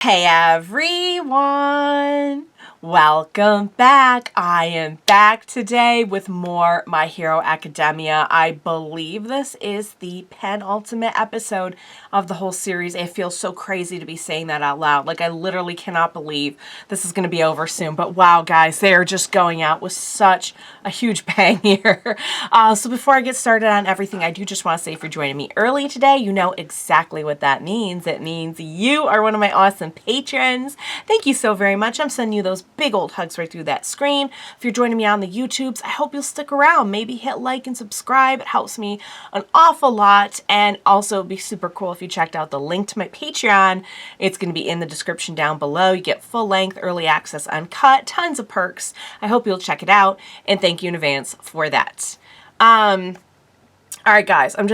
Hey everyone! Welcome back. I am back today with more My Hero Academia. I believe this is the penultimate episode of the whole series. It feels so crazy to be saying that out loud. Like, I literally cannot believe this is going to be over soon. But wow, guys, they are just going out with such a huge bang here. So before I get started on everything, I do just want to say if you're joining me early today, you know exactly what that means. It means you are one of my awesome patrons. Thank you so very much. I'm sending you those big old hugs right through that screen. If you're joining me on the YouTubes, I hope you'll stick around. Maybe hit like and subscribe. It helps me an awful lot. And also it'd be super cool if you checked out the link to my Patreon. It's going to be in the description down below. You get full length, early access, uncut, tons of perks. I hope you'll check it out. And thank you in advance for that. All right, guys, I'm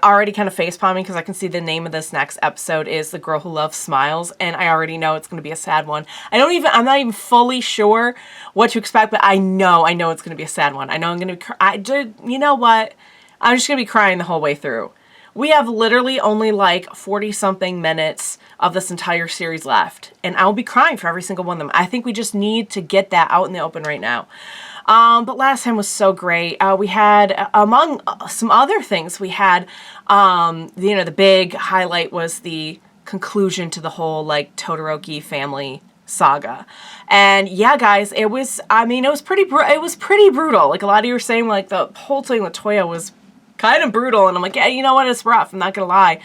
already kind of facepalming because I can see the name of this next episode is The Girl Who Loves Smiles, and I already know it's going to be a sad one. I'm not even fully sure what to expect, but I know it's going to be a sad one. I know I'm going to be, you know what? I'm just going to be crying the whole way through. We have literally only like 40-something minutes of this entire series left, and I'll be crying for every single one of them. I think we just need to get that out in the open right now. But last time was so great. We had, among some other things, we had, the big highlight was the conclusion to the whole, like, Todoroki family saga. And yeah, guys, it was pretty brutal. Like, a lot of you were saying, like, the whole thing with Toya was kind of brutal, and I'm like, yeah, you know what, it's rough, I'm not gonna lie.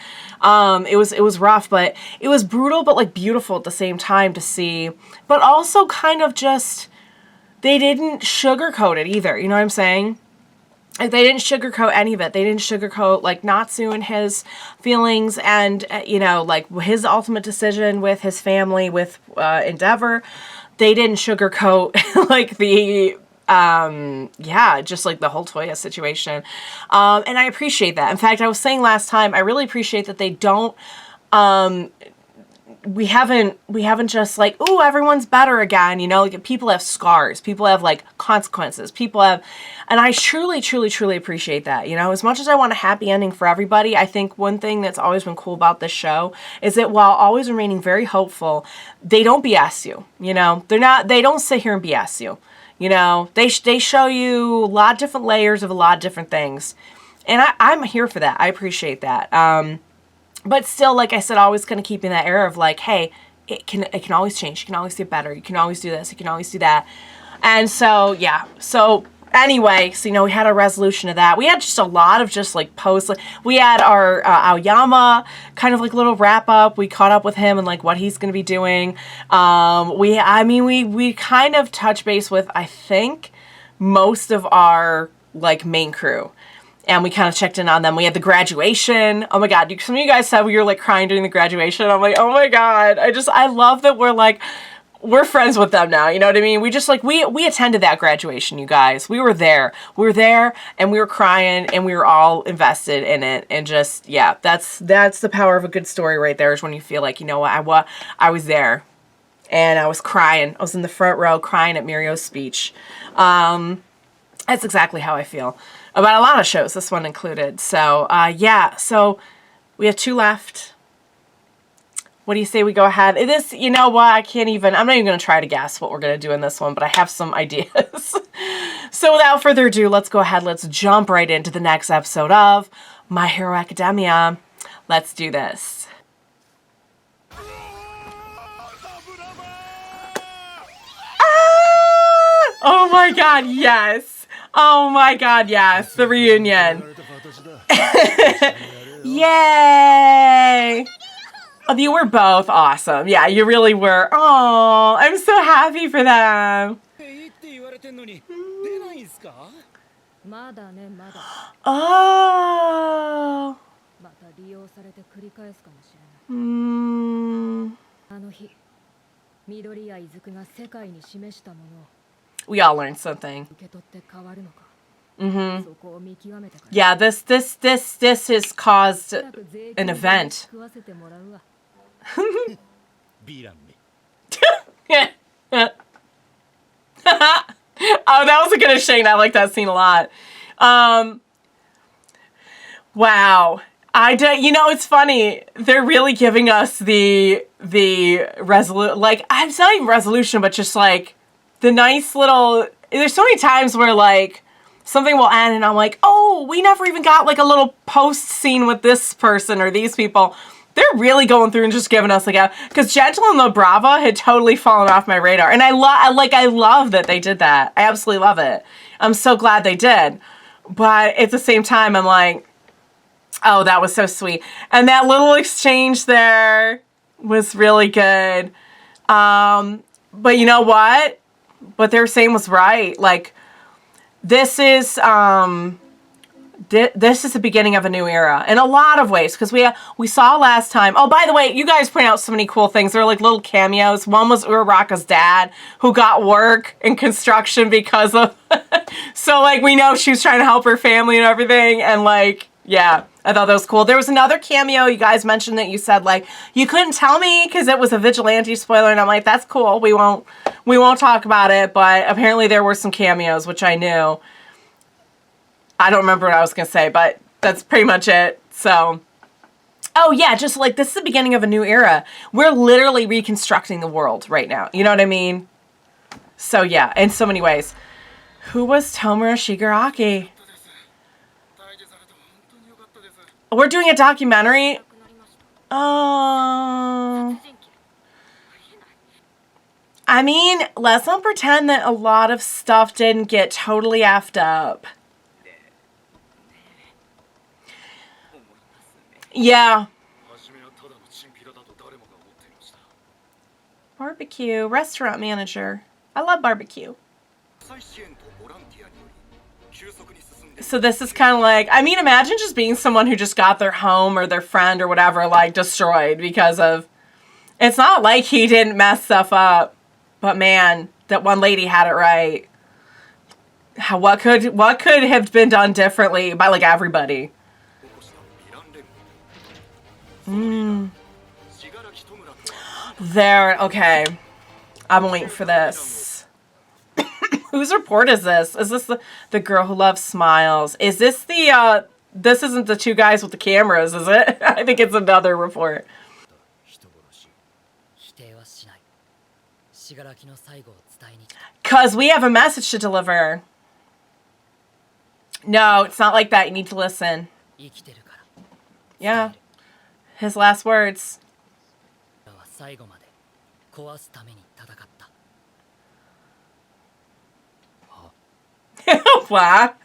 It was rough, but it was brutal, but, like, beautiful at the same time to see, but also kind of just, they didn't sugarcoat it either, you know what I'm saying? Like, they didn't sugarcoat any of it. They didn't sugarcoat, like, Natsu and his feelings and, like, his ultimate decision with his family, with Endeavor. They didn't sugarcoat, like, just, like, the whole Toya situation. And I appreciate that. In fact, I was saying last time, I really appreciate that they don't, we haven't just like, ooh, everyone's better again, you know, like, people have scars, people have, like, consequences, people have, and I truly, truly, truly appreciate that, you know, as much as I want a happy ending for everybody. I think one thing that's always been cool about this show is that while always remaining very hopeful, they don't BS you, you know, they don't sit here and BS you, you know, they show you a lot of different layers of a lot of different things, and I'm here for that. I appreciate that. But still, like I said, always kind of keeping that air of like, hey, it can always change. You can always get better. You can always do this. You can always do that. And so, yeah. So anyway, so, you know, we had a resolution of that. We had just a lot of just like posts. We had our Aoyama kind of like little wrap up. We caught up with him and like what he's going to be doing. We kind of touch base with, I think, most of our like main crew. And we kind of checked in on them. We had the graduation. Oh my God. Some of you guys said we were like crying during the graduation. I'm like, oh my God. I love that we're friends with them now. You know what I mean? We just like, we attended that graduation, you guys. We were there. We were there and we were crying and we were all invested in it. And just, yeah, that's the power of a good story right there, is when you feel like, you know what, I was there and I was crying. I was in the front row crying at Mirio's speech. That's exactly how I feel about a lot of shows, this one included. So, yeah, so we have 2 left. What do you say we go ahead? This, you know what, I'm not even going to try to guess what we're going to do in this one, but I have some ideas. So without further ado, let's go ahead, let's jump right into the next episode of My Hero Academia. Let's do this. Oh my God, yes. Oh my God, yes, the reunion. Yay! Oh, you were both awesome. Yeah, you really were. Oh, I'm so happy for them. Oh. We all learned something. Yeah, this has caused an event. Oh, that was a good Shane. I like that scene a lot. Wow. You know, it's funny. They're really giving us the like, I'm not even resolution, but just like the nice little, there's so many times where like something will end and I'm like, oh, we never even got like a little post scene with this person or these people. They're really going through and just giving us like a, because Gentle and La Brava had totally fallen off my radar. And I love that they did that. I absolutely love it. I'm so glad they did. But at the same time, I'm like, oh, that was so sweet. And that little exchange there was really good. But you know what? What they were saying was right. Like, this is the beginning of a new era in a lot of ways, because we saw last time. Oh, by the way, you guys point out so many cool things. There are like little cameos. One was Uraraka's dad, who got work in construction because of so like we know she was trying to help her family and everything, and like, yeah, I thought that was cool. There was another cameo you guys mentioned that you said like you couldn't tell me because it was a vigilante spoiler, and I'm like, that's cool, we won't talk about it. But apparently there were some cameos, which I knew. I don't remember what I was going to say, but that's pretty much it. So, oh yeah, just like this is the beginning of a new era. We're literally reconstructing the world right now. You know what I mean? So yeah, in so many ways. Who was Tomura Shigaraki? We're doing a documentary? Oh. I mean, let's not pretend that a lot of stuff didn't get totally effed up. Yeah. Barbecue. Restaurant manager. I love barbecue. So this is kind of like, I mean, imagine just being someone who just got their home or their friend or whatever, like, destroyed because of... It's not like he didn't mess stuff up. But man, that one lady had it right. What could have been done differently by, like, everybody? There, okay. I'm waiting for this. Whose report is this? Is this the girl who loves smiles? Is this the, this isn't the two guys with the cameras, is it? I think it's another report. Because we have a message to deliver. No, it's not like that. You need to listen. Yeah. His last words. What?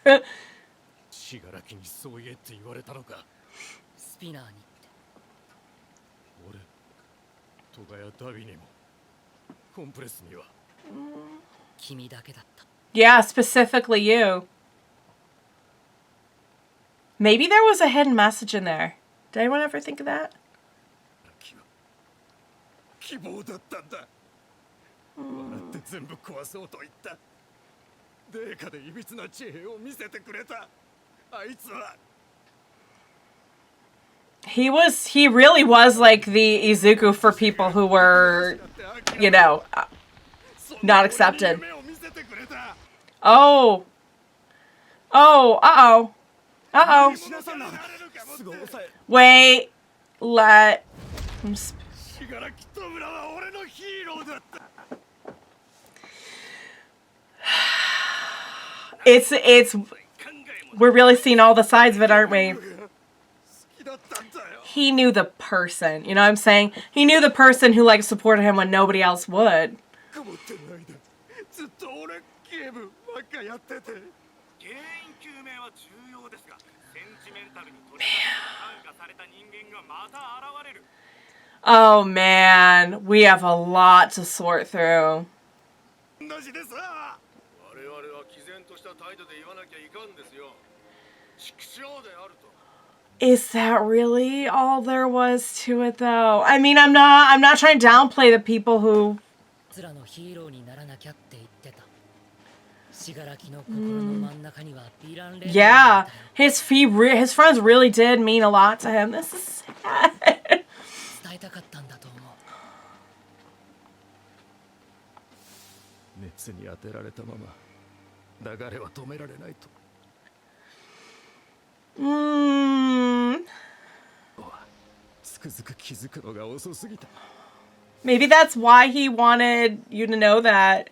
Yeah, specifically you. Maybe there was a hidden message in there. Did anyone ever think of that? He really was like the Izuku for people who were, you know, not accepted. Oh. Oh, uh-oh. Uh-oh. Wait. Let him It's we're really seeing all the sides of it, aren't we? He knew the person, you know what I'm saying? He knew the person who like supported him when nobody else would. Oh man, we have a lot to sort through. Is that really all there was to it though? I mean, I'm not trying to downplay the people who yeah, his friends really did mean a lot to him. This is sad. Maybe that's why he wanted you to know that.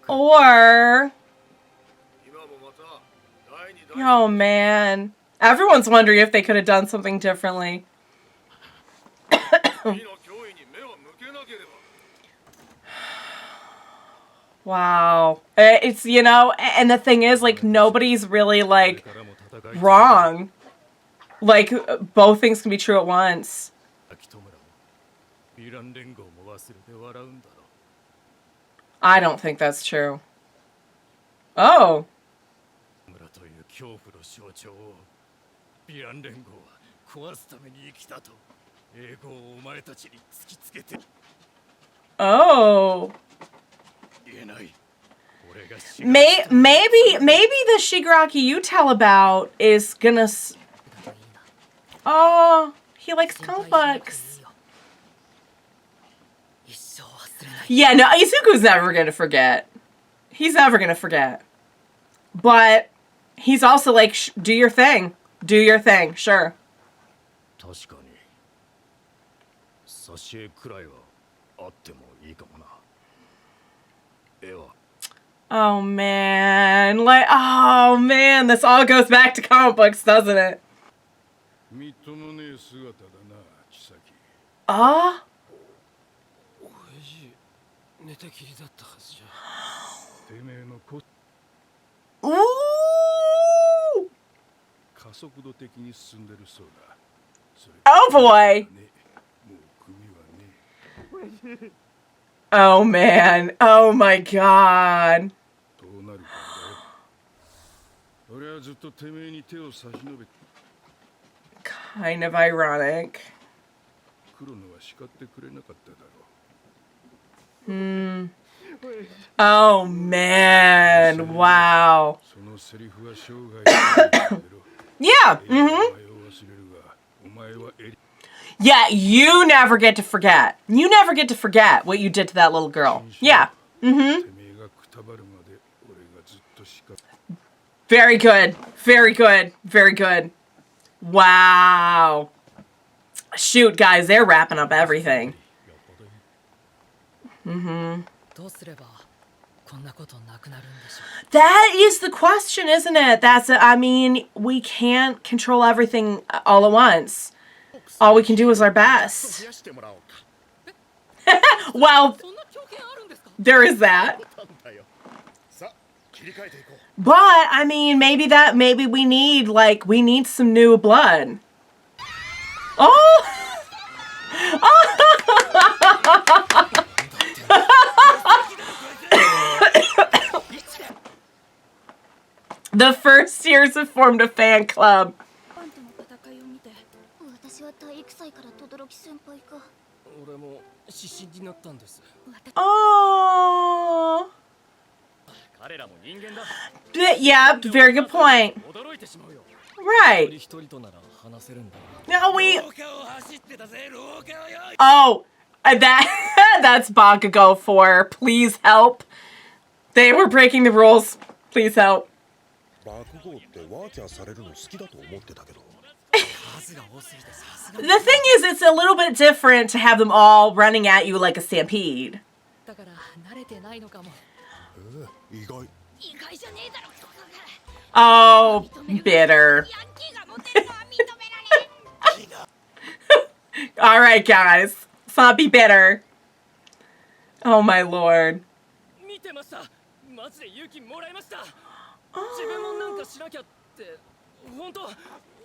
Or... Oh, man. Everyone's wondering if they could have done something differently. Wow. It's, you know, and the thing is, like, nobody's really, like, wrong. Like, both things can be true at once. I don't think that's true. Oh. Oh. Maybe the Shigaraki you tell about is gonna... Oh, he likes comic books. Yeah, no, Izuku's never gonna forget. He's never gonna forget. But he's also like, do your thing. Do your thing, sure. Oh man, like, oh man, this all goes back to comic books, doesn't it? Ah? Ooh! Oh boy! Oh man, oh my god. Kind of ironic. Oh man, wow. Yeah, Yeah, you never get to forget. You never get to forget what you did to that little girl. Yeah, Very good, very good, very good. Wow. Shoot, guys, they're wrapping up everything. That is the question, isn't it? That's it. I mean, we can't control everything all at once. All we can do is our best. Well, there is that. But, I mean, maybe we need, like, we need some new blood. Oh! The first years have formed a fan club. Oh. Yeah, very good point. Right. No, we... Oh, that's Bakugo for please help. They were breaking the rules. Please help. The thing is, it's a little bit different to have them all running at you like a stampede. Oh, bitter. All right, guys. Let's not be bitter. Oh, my lord.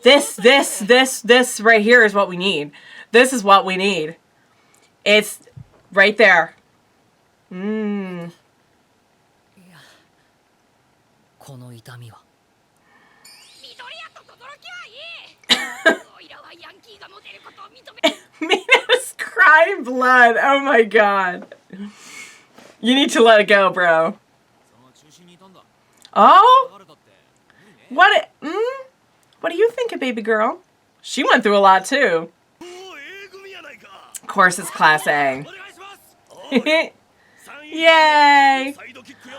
This right here is what we need. This is what we need. It's right there. Mina's crying blood. Oh my god. You need to let it go, bro. Oh? What do you think of baby girl? She went through a lot too. Of course it's class A. Yay!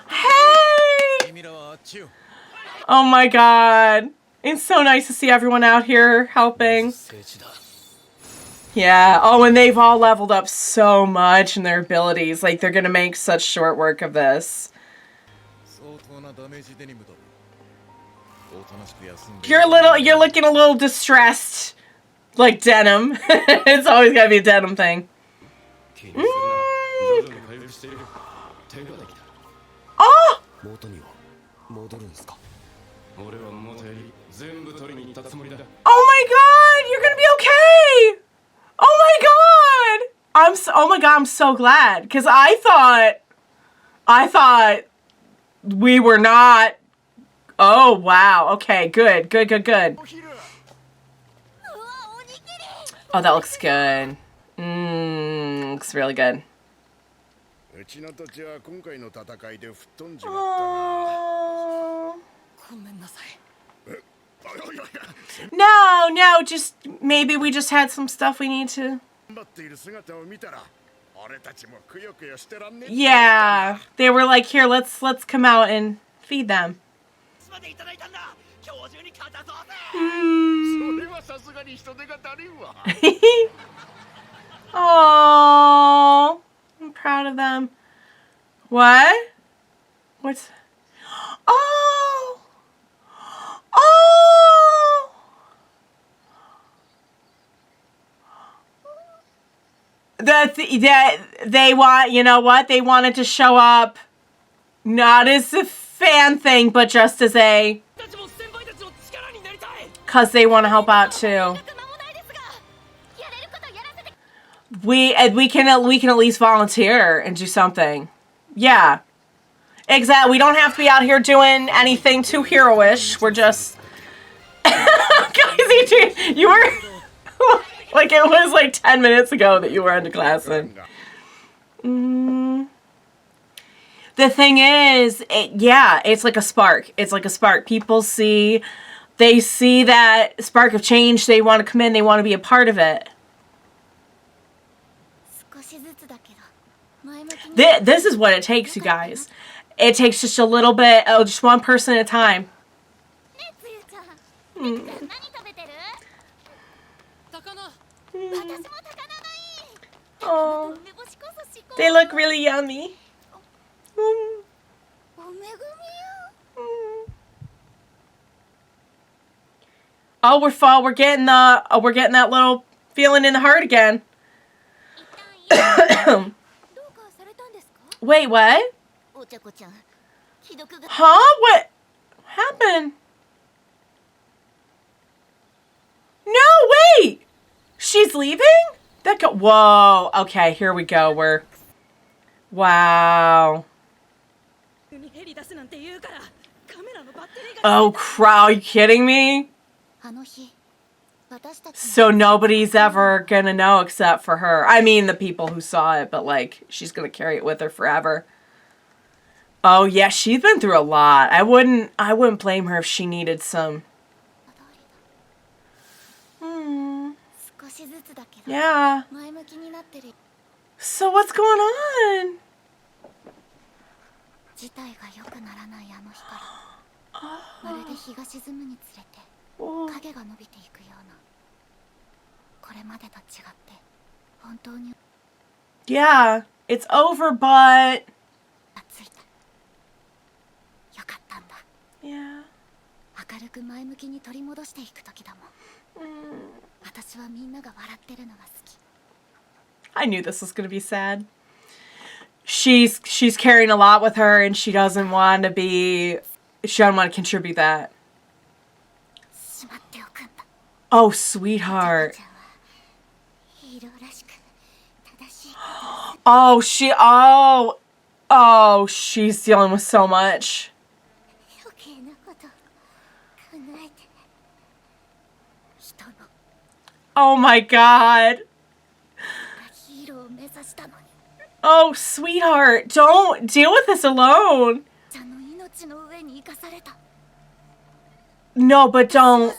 Hey! Oh my god. It's so nice to see everyone out here helping. Yeah. Oh, and they've all leveled up so much in their abilities. Like, they're gonna make such short work of this. You're looking a little distressed. Like denim. It's always gotta be a denim thing. Oh! Oh my god! You're gonna be okay! Oh my god! Oh my god, I'm so glad. Because I thought we were not. Oh wow. Okay, good. Oh, that looks good. Looks really good. Oh. No, just maybe we just had some stuff we need to. Yeah, they were like, here, let's come out and feed them. Oh, I'm proud of them. What? What's? Oh. That they want, you know what? They wanted to show up not as a fan thing, but just as a, because they want to help out too. We can at least volunteer and do something. Yeah. Exactly. We don't have to be out here doing anything too heroish. We're just you were like, it was like 10 minutes ago that you were underclassmen. The thing is, it's like a spark. It's like a spark. People see that spark of change. They want to come in. They want to be a part of it. This is what it takes, you guys. It takes just a little bit. Oh, just one person at a time. Oh, they look really yummy. Oh, we're getting that little feeling in the heart again. Wait, what? Huh? What happened? No, wait! She's leaving? Whoa. Okay, here we go. Wow. Oh, crap. Are you kidding me? So nobody's ever gonna know except for her. I mean, the people who saw it, but like, she's gonna carry it with her forever. Oh yeah, she's been through a lot. I wouldn't blame her if she needed some. Yeah. So what's going on? Yeah, it's over, but yeah. I knew this was gonna be sad. She's carrying a lot with her, and she doesn't want to contribute that. Oh, sweetheart. Oh, she's dealing with so much. Oh my god. Oh, sweetheart, don't deal with this alone. No, but don't.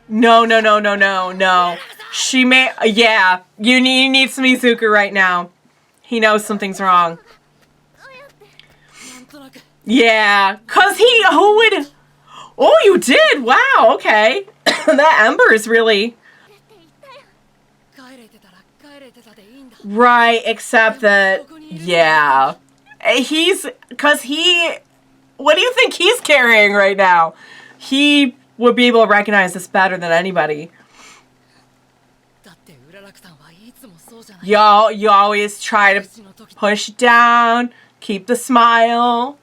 No. She may, yeah, you need some Izuku right now. He knows something's wrong. Yeah, cause Oh, you did? Wow, okay. That ember is really... Right, except that, yeah. Because he... What do you think he's carrying right now? He would be able to recognize this better than anybody. Y'all, you always try to push down, keep the smile.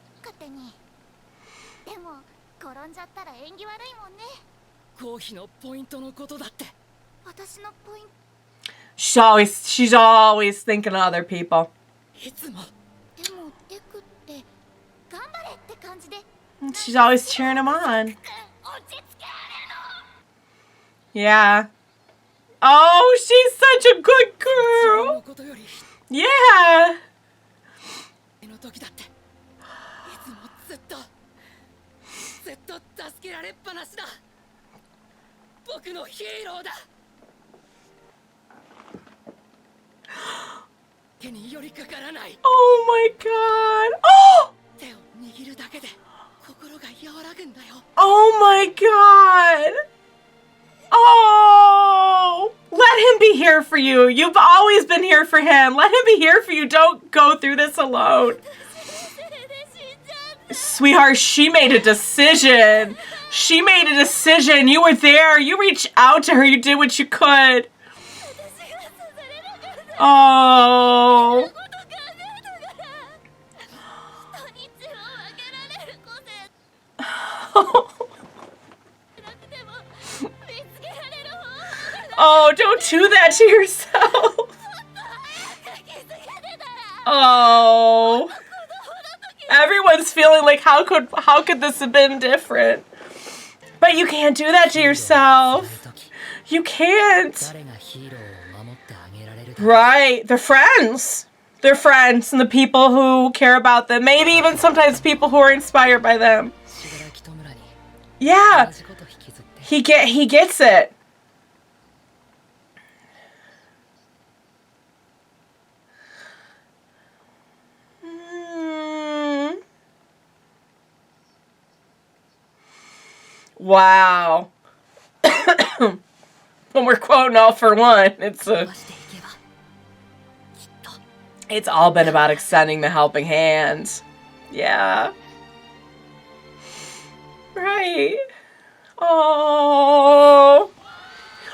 She's always thinking of other people. She's always cheering him on. Yeah. Oh, she's such a good girl. Yeah. Oh my god. Oh! Oh my god. Oh! Let him be here for you. You've always been here for him. Let him be here for you. Don't go through this alone. Sweetheart, she made a decision. She made a decision. You were there. You reached out to her. You did what you could. Oh. Oh, don't do that to yourself. Oh. Everyone's feeling like how could this have been different? But you can't do that to yourself. You can't. Right. They're friends. They're friends and the people who care about them. Maybe even sometimes people who are inspired by them. Yeah. He gets it. Wow. When we're quoting All for One, it's all been about extending the helping hand. Yeah. Right. Oh.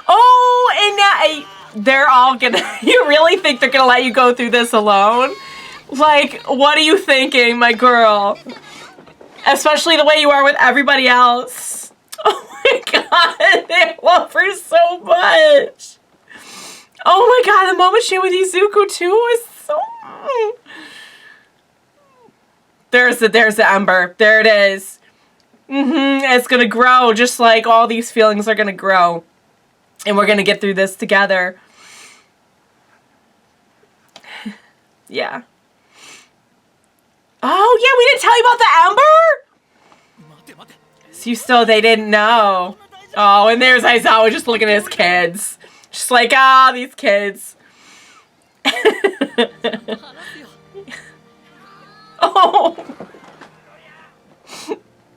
Oh, and now they're all gonna... You really think they're gonna let you go through this alone? Like, what are you thinking, my girl? Especially the way you are with everybody else. Oh my god, they love her so much. Oh my god, the moment she with Izuku too is so... There's the ember. There it is. It's gonna grow just like all these feelings are gonna grow. And we're gonna get through this together. Yeah. Oh yeah, we didn't tell you about the ember? So they didn't know. Oh, and there's Aizawa just looking at his kids. Just like, these kids. Oh.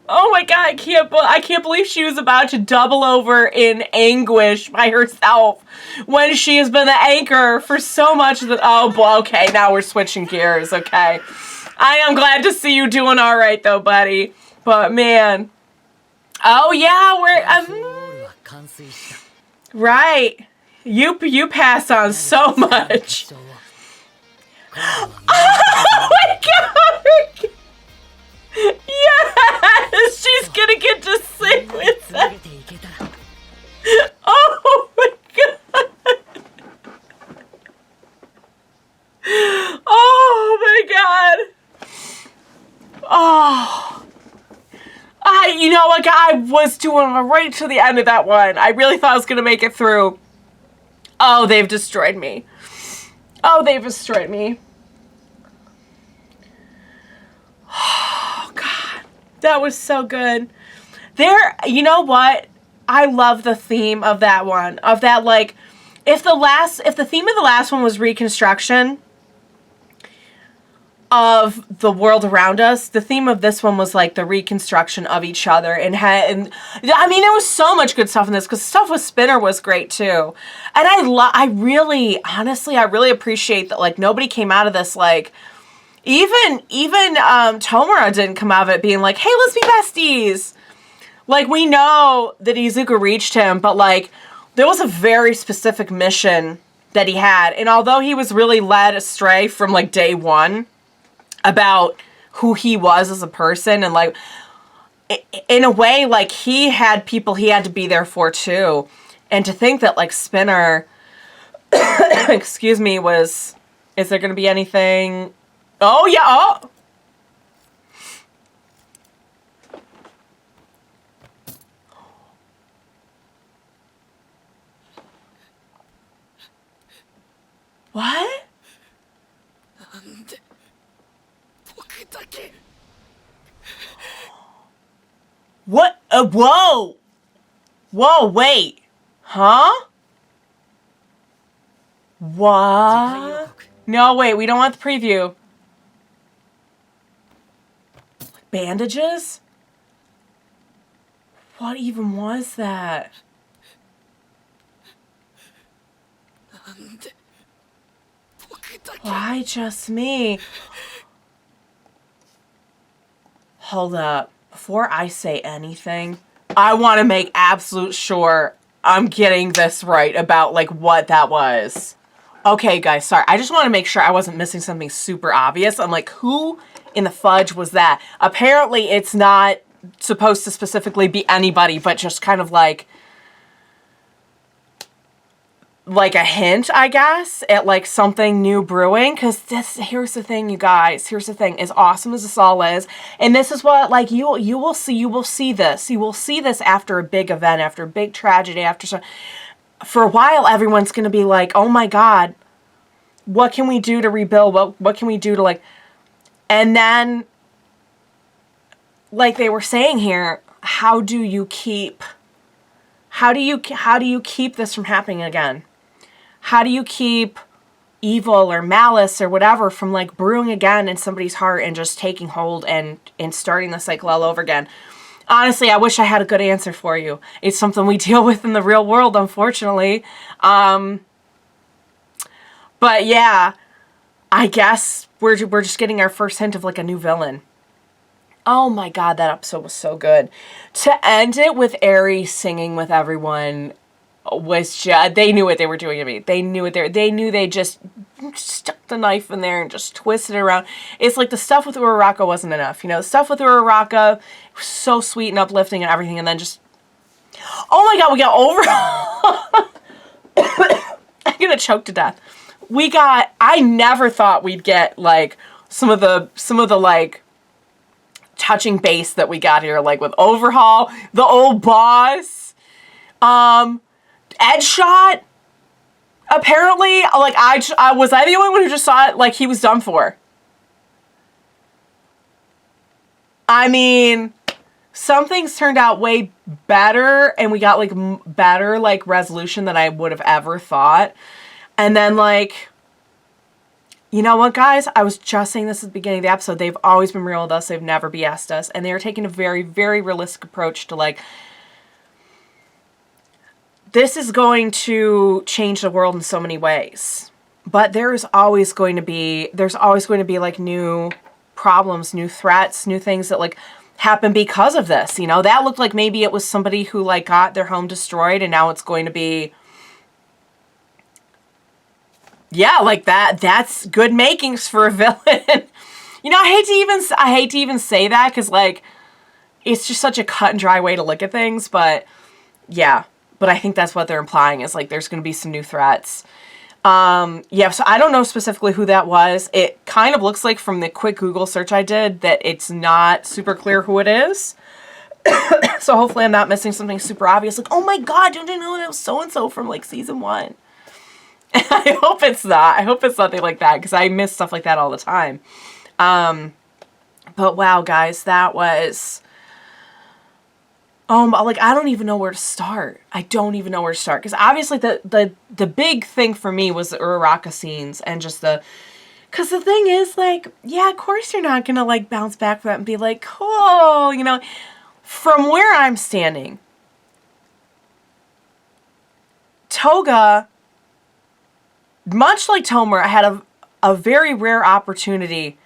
Oh my god, I can't believe she was about to double over in anguish by herself when she has been the anchor for so much of the... Oh, boy, okay, now we're switching gears, okay. I am glad to see you doing all right, though, buddy. But, man. Oh, yeah, right. You pass on so much. Oh, my God. Yes, she's gonna get to sing with them. Oh my god. Oh my god. Oh. You know what, I was doing right to the end of that one. I really thought I was gonna make it through. Oh, they've destroyed me. Oh, they've destroyed me. That was so good. You know what? I love the theme of that one. Of that, like, if the theme of the last one was reconstruction, of the world around us. The theme of this one was like the reconstruction of each other, and I mean, there was so much good stuff in this, because stuff with Spinner was great too. And I really, honestly, I really appreciate that, like, nobody came out of this, like, even Tomura didn't come out of it being like, hey, let's be besties. Like, we know that Izuku reached him, but like, there was a very specific mission that he had, and although he was really led astray from like day one about who he was as a person, and like, in a way, like, he had people he had to be there for too. And to think that, like, Spinner, excuse me, is there going to be anything? Oh, yeah, oh! What? What? Whoa! Whoa, wait. Huh? What? No, wait, we don't want the preview. Bandages? What even was that? Why just me? Hold up. Before I say anything, I want to make absolute sure I'm getting this right about, like, what that was. Okay, guys, sorry. I just want to make sure I wasn't missing something super obvious. I'm like, who in the fudge was that? Apparently, it's not supposed to specifically be anybody, but just kind of like a hint, I guess, at like something new brewing. Because here's the thing, you guys. Here's the thing. As awesome as this all is, and this is what, like, you will see this after a big event, after a big tragedy, for a while, everyone's going to be like, oh my God, what can we do to rebuild? What can we do to, like, and then, like they were saying here, how do you keep this from happening again? How do you keep evil or malice or whatever from, like, brewing again in somebody's heart and just taking hold and starting the cycle all over again? Honestly, I wish I had a good answer for you. It's something we deal with in the real world, unfortunately. But yeah, I guess we're just getting our first hint of, like, a new villain. Oh my God, that episode was so good. To end it with ERI singing with everyone was just, they knew what they were doing to me. They knew they just stuck the knife in there and just twisted it around. It's like the stuff with Uraraka wasn't enough. You know, the stuff with Uraraka was so sweet and uplifting and everything, and then just, oh my God, we got over. I'm gonna choke to death. I never thought we'd get, like, some of the like touching base that we got here, like with Overhaul, the old boss, Edgeshot. Apparently, like, I was the only one who just saw it like he was done for? I mean, some things turned out way better, and we got, like, better, like, resolution than I would have ever thought. And then, like, you know what, guys? I was just saying this at the beginning of the episode. They've always been real with us. They've never BS'd us. And they're taking a very, very realistic approach to, like, this is going to change the world in so many ways. But there's always going to be, like, new problems, new threats, new things that, like, happen because of this. You know, that looked like maybe it was somebody who, like, got their home destroyed, and now it's going to be, yeah, like, that's good makings for a villain. You know, I hate to even say that, because, like, it's just such a cut and dry way to look at things, but yeah. But I think that's what they're implying, is, like, there's going to be some new threats. Yeah, so I don't know specifically who that was. It kind of looks like, from the quick Google search I did, that it's not super clear who it is. So hopefully I'm not missing something super obvious, like, oh my God, don't you know that was so-and-so from, like, season 1? I hope it's not. I hope it's nothing like that, because I miss stuff like that all the time. But wow, guys, that was, like, I don't even know where to start. Because obviously the big thing for me was the Uraraka scenes, and just the Because the thing is, like, yeah, of course you're not going to, like, bounce back from that and be like, cool, you know. From where I'm standing, Toga, much like Tomura, had a very rare opportunity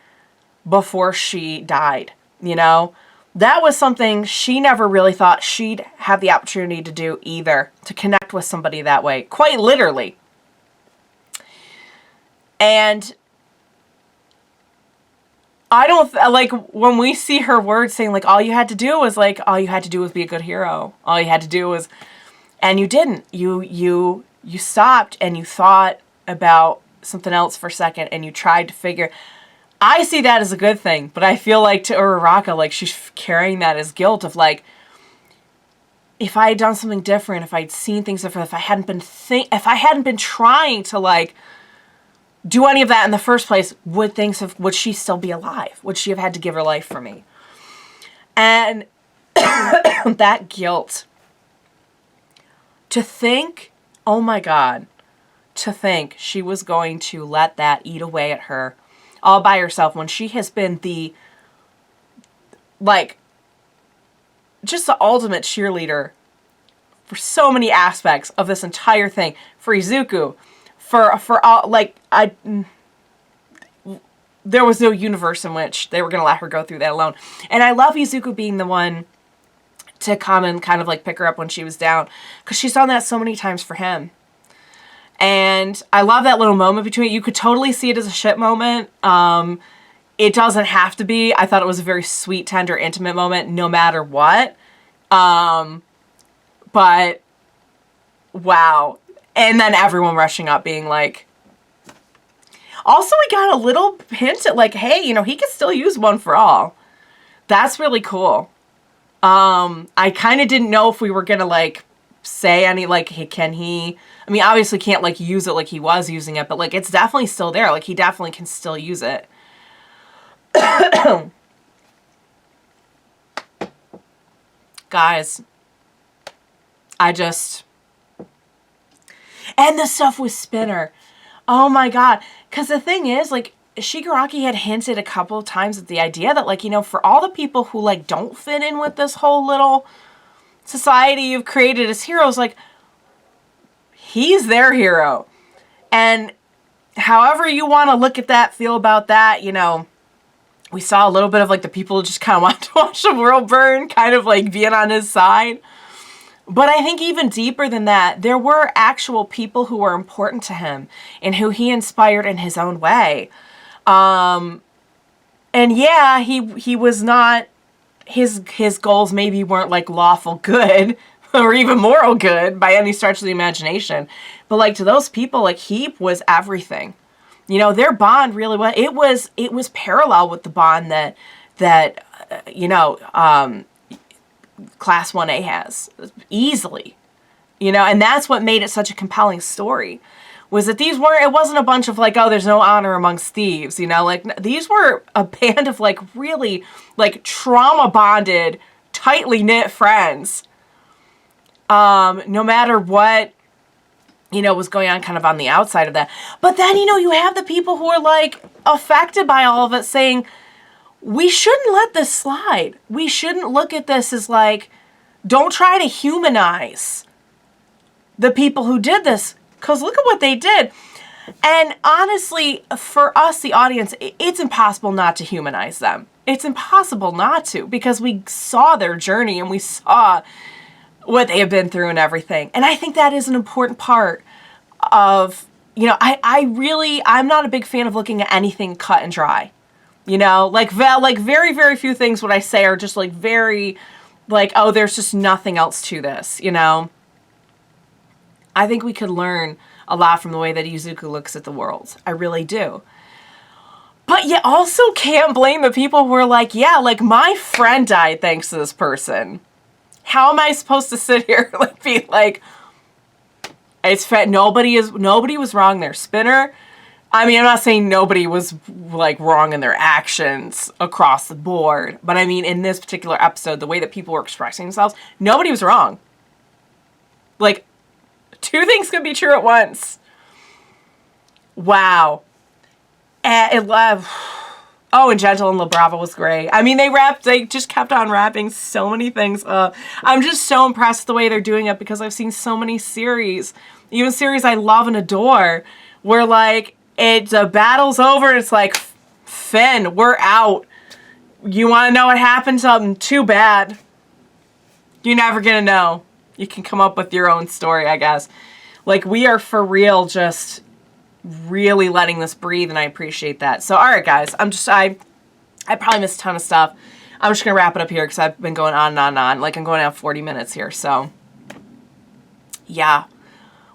before she died, you know? That was something she never really thought she'd have the opportunity to do either, to connect with somebody that way, quite literally. And I don't, like, when we see her words saying, like, all you had to do was be a good hero. All you had to do was, and you didn't. You stopped and you thought about something else for a second and you tried to figure. I see that as a good thing, but I feel like to Uraraka, like, she's carrying that as guilt of, like, if I had done something different, if I'd seen things different, if I hadn't been trying to, like, do any of that in the first place, would she still be alive? Would she have had to give her life for me? And that guilt. To think, oh my God, to think she was going to let that eat away at her all by herself when she has been the, like, just the ultimate cheerleader for so many aspects of this entire thing. For Izuku, for all, like, there was no universe in which they were going to let her go through that alone. And I love Izuku being the one to come and kind of, like, pick her up when she was down, because she's done that so many times for him. And I love that little moment between, you could totally see it as a ship moment. It doesn't have to be. I thought it was a very sweet, tender, intimate moment, no matter what. But, wow. And then everyone rushing up being like, also we got a little hint at, like, hey, you know, he could still use one for all. That's really cool. I kind of didn't know if we were going to, like, say any, like, hey, can he, I mean, obviously can't, like, use it like he was using it, but, like, it's definitely still there. Like, he definitely can still use it. Guys, and the stuff with Spinner. Oh my God. Because the thing is, like, Shigaraki had hinted a couple of times at the idea that, like, you know, for all the people who, like, don't fit in with this whole little society you've created as heroes, like, he's their hero. And however you want to look at that, feel about that, you know, we saw a little bit of, like, the people who just kind of want to watch the world burn, kind of, like, being on his side. But I think even deeper than that, there were actual people who were important to him and who he inspired in his own way. And yeah, he was not, his goals maybe weren't, like, lawful good or even moral good by any stretch of the imagination. But, like, to those people, like, he was everything. You know, their bond really was, it was parallel with the bond that you know, Class 1A has easily, you know, and that's what made it such a compelling story, was that it wasn't a bunch of, like, oh, there's no honor amongst thieves, you know, like, these were a band of, like, really, like, trauma bonded, tightly knit friends, no matter what, you know, was going on kind of on the outside of that. But then, you know, you have the people who are, like, affected by all of it saying, we shouldn't let this slide. We shouldn't look at this as, like, don't try to humanize the people who did this, because look at what they did. And honestly, for us, the audience, it's impossible not to humanize them. It's impossible not to, because we saw their journey and we saw what they have been through and everything. And I think that is an important part of, you know, I'm not a big fan of looking at anything cut and dry. You know, like very, very few things what I say are just, like, very, like, oh, there's just nothing else to this, you know? I think we could learn a lot from the way that Izuku looks at the world. I really do. But you also can't blame the people who are like, yeah, like, my friend died thanks to this person. How am I supposed to sit here and be like, nobody was wrong there. Spinner, I mean, I'm not saying nobody was, like, wrong in their actions across the board. But I mean, in this particular episode, the way that people were expressing themselves, nobody was wrong. Like, two things could be true at once. Wow. And oh, and Gentle and La Brava was great. I mean, they just kept on wrapping so many things up. I'm just so impressed with the way they're doing it because I've seen so many series, even series I love and adore, where like the battle's over and it's like, Finn, we're out. You want to know what happened to him? Too bad. You're never gonna know. You can come up with your own story, I guess. Like, we are for real just really letting this breathe, and I appreciate that. So, all right, guys. I probably missed a ton of stuff. I'm just going to wrap it up here because I've been going on and on and on. Like, I'm going on 40 minutes here. So, yeah.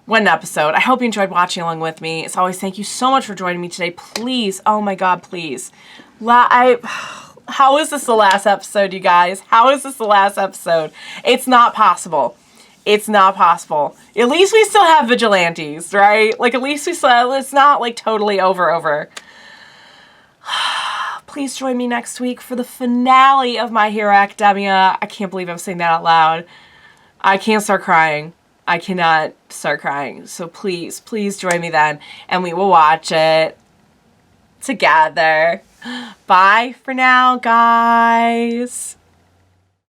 What an episode. I hope you enjoyed watching along with me. As always, thank you so much for joining me today. Please, oh my God, please. How is this the last episode, you guys? How is this the last episode? It's not possible. It's not possible. At least we still have vigilantes, right? Like, at least we still, it's not like totally over. Please join me next week for the finale of My Hero Academia. I can't believe I'm saying that out loud. I can't start crying. I cannot start crying. So please, please join me then, and we will watch it together. Bye for now, guys.